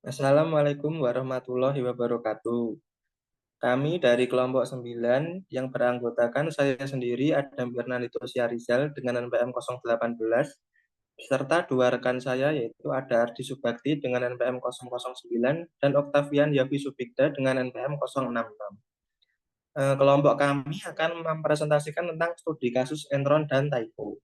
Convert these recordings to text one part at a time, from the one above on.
Assalamualaikum warahmatullahi wabarakatuh. Kami dari kelompok 9 yang beranggotakan saya sendiri Adam Bernardito Syahrizal dengan NPM 018 serta dua rekan saya yaitu ada Ardi Subakti dengan NPM 009 dan Oktavian Yafi Subikda dengan NPM 066. Kelompok kami akan mempresentasikan tentang studi kasus Enron dan Typo.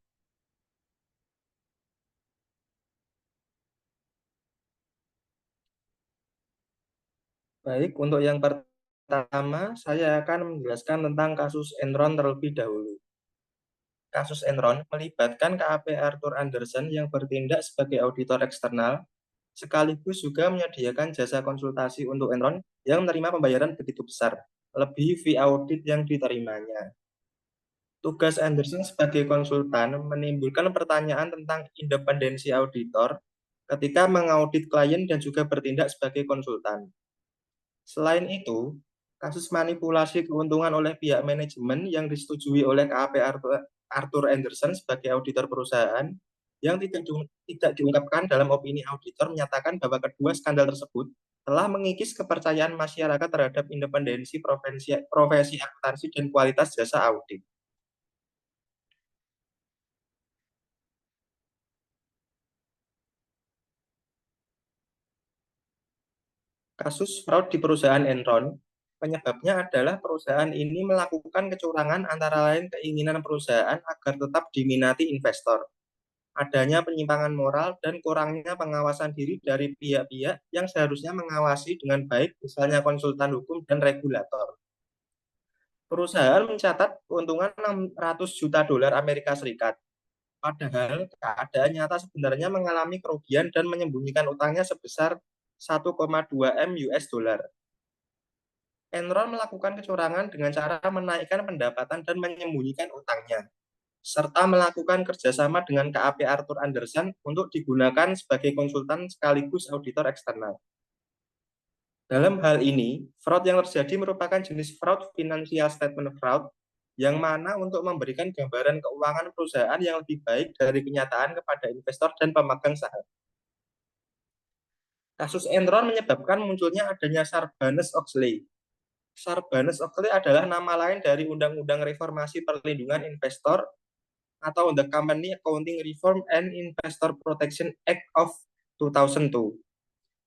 Baik, untuk yang pertama saya akan menjelaskan tentang kasus Enron terlebih dahulu. Kasus Enron melibatkan KAP Arthur Andersen yang bertindak sebagai auditor eksternal, sekaligus juga menyediakan jasa konsultasi untuk Enron yang menerima pembayaran begitu besar, lebih fee audit yang diterimanya. Tugas Anderson sebagai konsultan menimbulkan pertanyaan tentang independensi auditor ketika mengaudit klien dan juga bertindak sebagai konsultan. Selain itu, kasus manipulasi keuntungan oleh pihak manajemen yang disetujui oleh KAP Arthur Andersen sebagai auditor perusahaan yang tidak diungkapkan dalam opini auditor menyatakan bahwa kedua skandal tersebut telah mengikis kepercayaan masyarakat terhadap independensi profesi akuntansi dan kualitas jasa audit. Kasus fraud di perusahaan Enron, penyebabnya adalah perusahaan ini melakukan kecurangan antara lain keinginan perusahaan agar tetap diminati investor, adanya penyimpangan moral, dan kurangnya pengawasan diri dari pihak-pihak yang seharusnya mengawasi dengan baik, misalnya konsultan hukum dan regulator. Perusahaan mencatat keuntungan 600 juta dolar Amerika Serikat, padahal keadaan nyata sebenarnya mengalami kerugian dan menyembunyikan utangnya sebesar 1,2 M US dollar. Enron melakukan kecurangan dengan cara menaikkan pendapatan dan menyembunyikan utangnya, serta melakukan kerjasama dengan KAP Arthur Andersen untuk digunakan sebagai konsultan sekaligus auditor eksternal. Dalam hal ini, fraud yang terjadi merupakan jenis fraud financial statement fraud, yang mana untuk memberikan gambaran keuangan perusahaan yang lebih baik dari kenyataan kepada investor dan pemegang saham. Kasus Enron menyebabkan munculnya adanya Sarbanes-Oxley. Sarbanes-Oxley adalah nama lain dari Undang-Undang Reformasi Perlindungan Investor atau The Company Accounting Reform and Investor Protection Act of 2002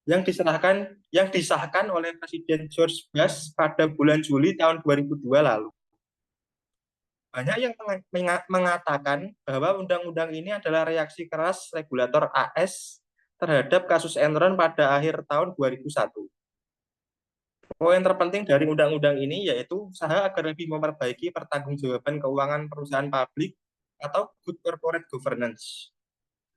yang disahkan oleh Presiden George Bush pada bulan Juli tahun 2002 lalu. Banyak yang mengatakan bahwa undang-undang ini adalah reaksi keras regulator AS terhadap kasus Enron pada akhir tahun 2001. Poin terpenting dari undang-undang ini yaitu usaha agar lebih memperbaiki pertanggungjawaban keuangan perusahaan publik atau good corporate governance.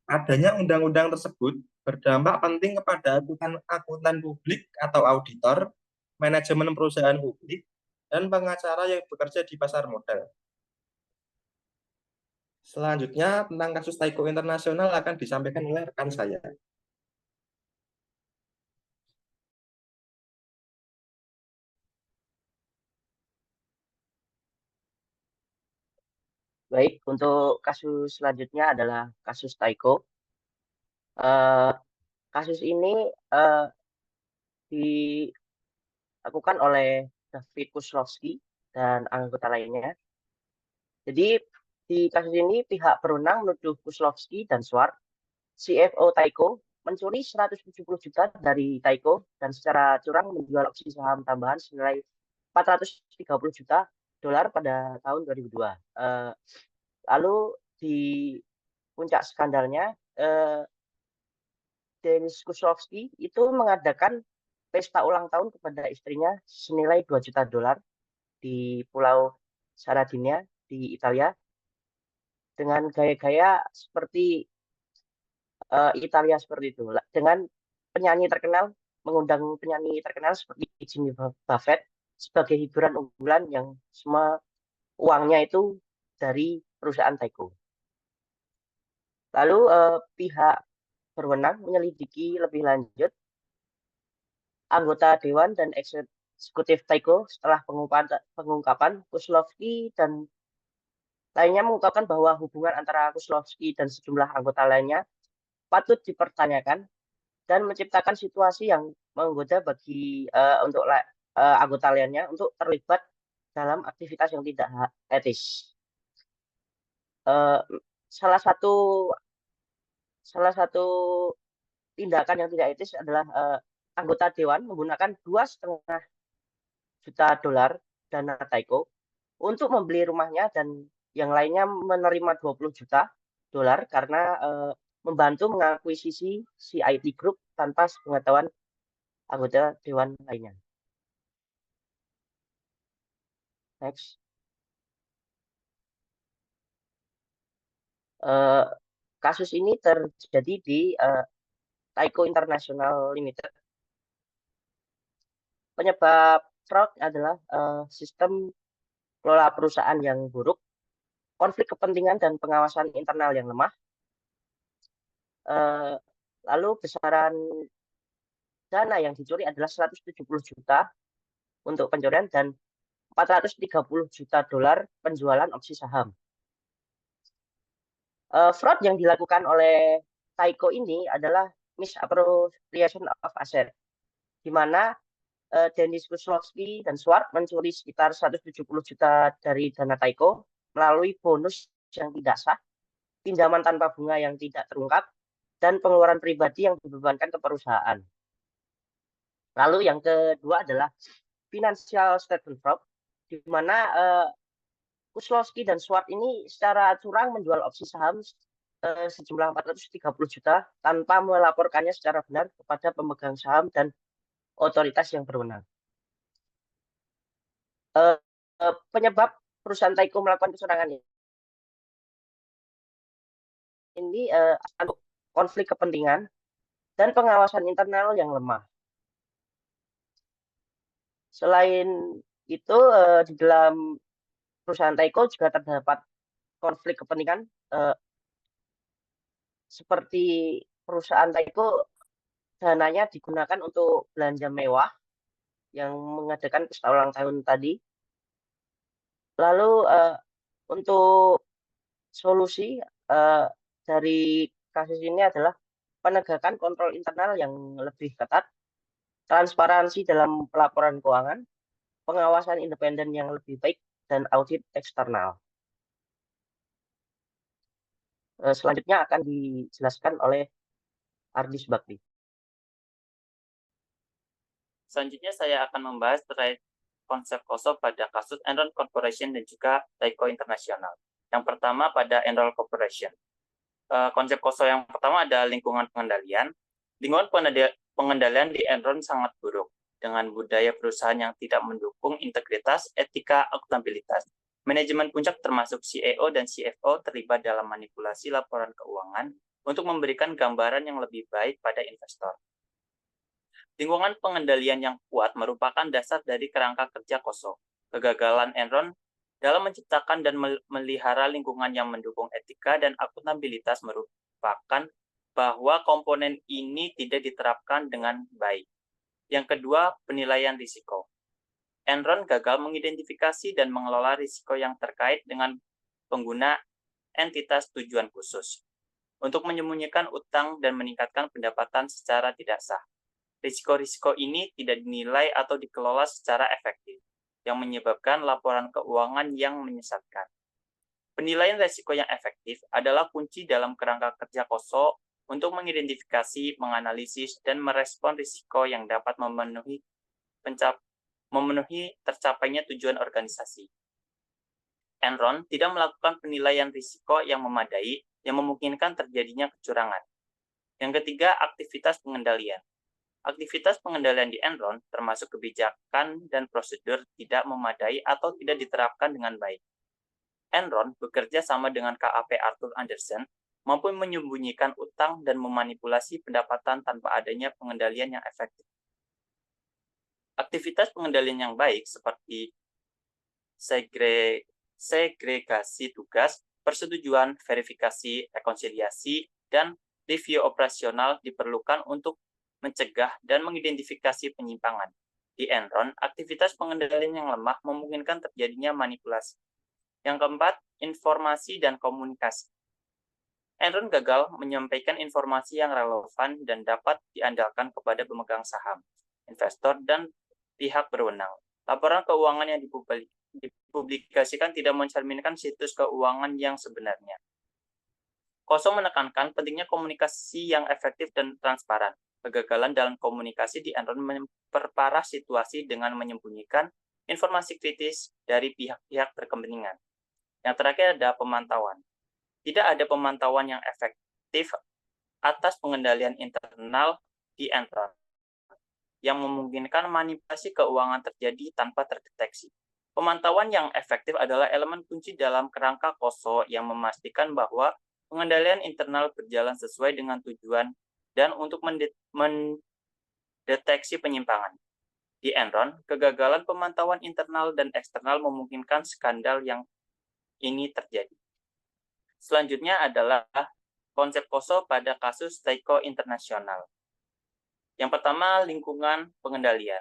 Adanya undang-undang tersebut berdampak penting kepada akuntan publik atau auditor, manajemen perusahaan publik, dan pengacara yang bekerja di pasar modal. Selanjutnya, tentang kasus Taiko Internasional akan disampaikan oleh rekan saya. Baik, untuk kasus selanjutnya adalah kasus Taiko. Eh, Kasus ini dilakukan oleh David Kozlowski dan anggota lainnya. Jadi di kasus ini pihak berwenang menuduh Kozlowski dan Swart, CFO Taiko, mencuri 170 juta dari Taiko dan secara curang menjual opsi saham tambahan senilai 430 juta dolar pada tahun 2002. Lalu di puncak skandalnya, Denis Kozlowski itu mengadakan pesta ulang tahun kepada istrinya senilai 2 juta dolar di Pulau Sardinia di Italia dengan gaya-gaya seperti Italia seperti itu. Dengan penyanyi terkenal, mengundang penyanyi terkenal seperti Jimmy Buffett sebagai hiburan unggulan yang semua uangnya itu dari perusahaan Taiko. Lalu pihak berwenang menyelidiki lebih lanjut anggota Dewan dan Eksekutif Taiko setelah pengungkapan Kozlowski dan lainnya mengungkapkan bahwa hubungan antara Kozlowski dan sejumlah anggota lainnya patut dipertanyakan dan menciptakan situasi yang menggoda bagi untuk anggota lainnya untuk terlibat dalam aktivitas yang tidak etis. Eh, salah satu salah satu tindakan yang tidak etis adalah anggota dewan menggunakan $2,5 juta dana Taiko untuk membeli rumahnya dan yang lainnya menerima $20 juta karena membantu mengakuisisi CIT Group tanpa sepengetahuan anggota dewan lainnya. Next. Kasus ini terjadi di Taiko International Limited. Penyebab fraud adalah sistem kelola perusahaan yang buruk, konflik kepentingan dan pengawasan internal yang lemah, lalu besaran dana yang dicuri adalah 170 juta untuk pencurian dan $430 juta penjualan opsi saham. Fraud yang dilakukan oleh Taiko ini adalah misappropriation of asset, di mana Dennis Kozlowski dan Swart mencuri sekitar 170 juta dari dana Taiko melalui bonus yang tidak sah, pinjaman tanpa bunga yang tidak terungkap, dan pengeluaran pribadi yang dibebankan ke perusahaan. Lalu yang kedua adalah financial statement fraud, di mana Kozlowski dan Swart ini secara curang menjual opsi saham sejumlah 430 juta tanpa melaporkannya secara benar kepada pemegang saham dan otoritas yang berwenang. Penyebab perusahaan Taiko melakukan kecurangan ini untuk konflik kepentingan dan pengawasan internal yang lemah. Selain itu, di dalam perusahaan Taiko juga terdapat konflik kepentingan seperti perusahaan Taiko dananya digunakan untuk belanja mewah yang mengadakan pesta ulang tahun tadi. Lalu untuk solusi dari kasus ini adalah penegakan kontrol internal yang lebih ketat, transparansi dalam pelaporan keuangan, pengawasan independen yang lebih baik, dan audit eksternal. Selanjutnya akan dijelaskan oleh Ardis Bakti. Selanjutnya saya akan membahas terkait konsep KOSO pada kasus Enron Corporation dan juga Taiko International. Yang pertama pada Enron Corporation. Konsep KOSO yang pertama ada lingkungan pengendalian. Lingkungan pengendalian di Enron sangat buruk, dengan budaya perusahaan yang tidak mendukung integritas, etika, akuntabilitas. Manajemen puncak termasuk CEO dan CFO terlibat dalam manipulasi laporan keuangan untuk memberikan gambaran yang lebih baik pada investor. Lingkungan pengendalian yang kuat merupakan dasar dari kerangka kerja KOSO. Kegagalan Enron dalam menciptakan dan melihara lingkungan yang mendukung etika dan akuntabilitas merupakan bahwa komponen ini tidak diterapkan dengan baik. Yang kedua, penilaian risiko. Enron gagal mengidentifikasi dan mengelola risiko yang terkait dengan pengguna entitas tujuan khusus untuk menyembunyikan utang dan meningkatkan pendapatan secara tidak sah. Risiko-risiko ini tidak dinilai atau dikelola secara efektif, yang menyebabkan laporan keuangan yang menyesatkan. Penilaian risiko yang efektif adalah kunci dalam kerangka kerja KOSO untuk mengidentifikasi, menganalisis, dan merespon risiko yang dapat memenuhi tercapainya tujuan organisasi. Enron tidak melakukan penilaian risiko yang memadai yang memungkinkan terjadinya kecurangan. Yang ketiga, aktivitas pengendalian. Aktivitas pengendalian di Enron, termasuk kebijakan dan prosedur, tidak memadai atau tidak diterapkan dengan baik. Enron bekerja sama dengan KAP Arthur Andersen, mampu menyembunyikan utang dan memanipulasi pendapatan tanpa adanya pengendalian yang efektif. Aktivitas pengendalian yang baik seperti segregasi tugas, persetujuan, verifikasi, rekonsiliasi, dan review operasional diperlukan untuk mencegah dan mengidentifikasi penyimpangan. Di Enron, aktivitas pengendalian yang lemah memungkinkan terjadinya manipulasi. Yang keempat, informasi dan komunikasi. Enron gagal menyampaikan informasi yang relevan dan dapat diandalkan kepada pemegang saham, investor, dan pihak berwenang. Laporan keuangan yang dipublikasikan tidak mencerminkan situs keuangan yang sebenarnya. Koso menekankan pentingnya komunikasi yang efektif dan transparan. Kegagalan dalam komunikasi di Enron memperparah situasi dengan menyembunyikan informasi kritis dari pihak-pihak berkepentingan. Yang terakhir ada pemantauan. Tidak ada pemantauan yang efektif atas pengendalian internal di Enron yang memungkinkan manipulasi keuangan terjadi tanpa terdeteksi. Pemantauan yang efektif adalah elemen kunci dalam kerangka KOSO yang memastikan bahwa pengendalian internal berjalan sesuai dengan tujuan dan untuk mendeteksi penyimpangan. Di Enron, kegagalan pemantauan internal dan eksternal memungkinkan skandal yang ini terjadi. Selanjutnya adalah konsep KOSO pada kasus Tyco Internasional. Yang pertama, lingkungan pengendalian.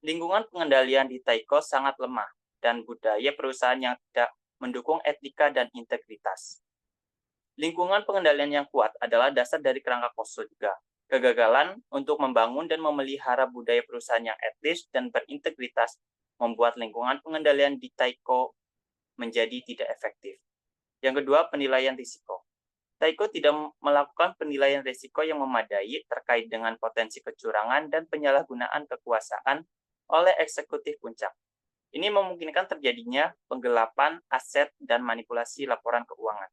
Lingkungan pengendalian di Tyco sangat lemah dan budaya perusahaan yang tidak mendukung etika dan integritas. Lingkungan pengendalian yang kuat adalah dasar dari kerangka KOSO juga. Kegagalan untuk membangun dan memelihara budaya perusahaan yang etis dan berintegritas membuat lingkungan pengendalian di Tyco menjadi tidak efektif. Yang kedua, penilaian risiko. Tyco tidak melakukan penilaian risiko yang memadai terkait dengan potensi kecurangan dan penyalahgunaan kekuasaan oleh eksekutif puncak. Ini memungkinkan terjadinya penggelapan aset dan manipulasi laporan keuangan.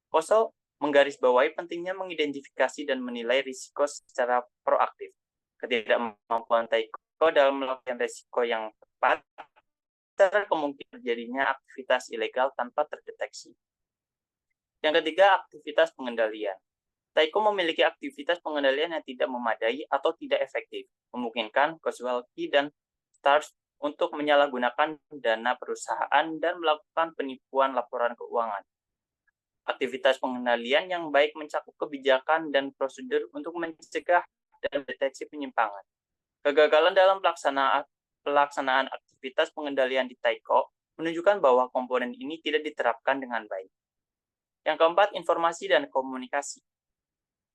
KOSO menggarisbawahi pentingnya mengidentifikasi dan menilai risiko secara proaktif. Ketidakmampuan Tyco dalam melakukan risiko yang tepat kemungkinan terjadinya aktivitas ilegal tanpa terdeteksi. Yang ketiga, aktivitas pengendalian. Tyco memiliki aktivitas pengendalian yang tidak memadai atau tidak efektif, memungkinkan Kozlowski dan Stars untuk menyalahgunakan dana perusahaan dan melakukan penipuan laporan keuangan. Aktivitas pengendalian yang baik mencakup kebijakan dan prosedur untuk mencegah dan mendeteksi penyimpangan. Kegagalan dalam pelaksanaan aktivitas pengendalian di Tyco menunjukkan bahwa komponen ini tidak diterapkan dengan baik. Yang keempat, informasi dan komunikasi.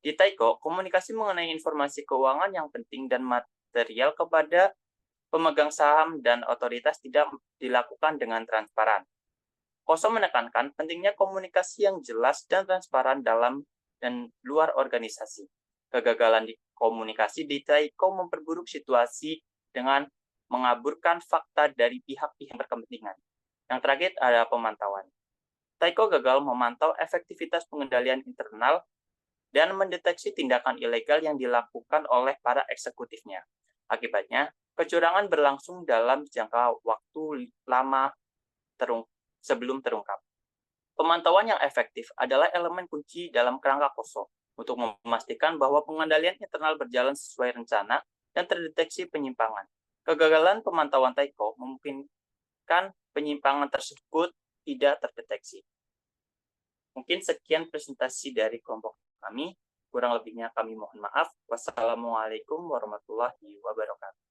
Di Tyco, komunikasi mengenai informasi keuangan yang penting dan material kepada pemegang saham dan otoritas tidak dilakukan dengan transparan. KOSO menekankan pentingnya komunikasi yang jelas dan transparan dalam dan luar organisasi. Kegagalan di komunikasi di Tyco memperburuk situasi dengan mengaburkan fakta dari pihak-pihak berkepentingan. Yang terakhir ada pemantauan. Tyco gagal memantau efektivitas pengendalian internal dan mendeteksi tindakan ilegal yang dilakukan oleh para eksekutifnya. Akibatnya, kecurangan berlangsung dalam jangka waktu lama sebelum terungkap. Pemantauan yang efektif adalah elemen kunci dalam kerangka KOSO untuk memastikan bahwa pengendalian internal berjalan sesuai rencana dan terdeteksi penyimpangan. Kegagalan pemantauan Tyco memungkinkan penyimpangan tersebut tidak terdeteksi. Mungkin sekian presentasi dari kelompok kami. Kurang lebihnya kami mohon maaf. Wassalamualaikum warahmatullahi wabarakatuh.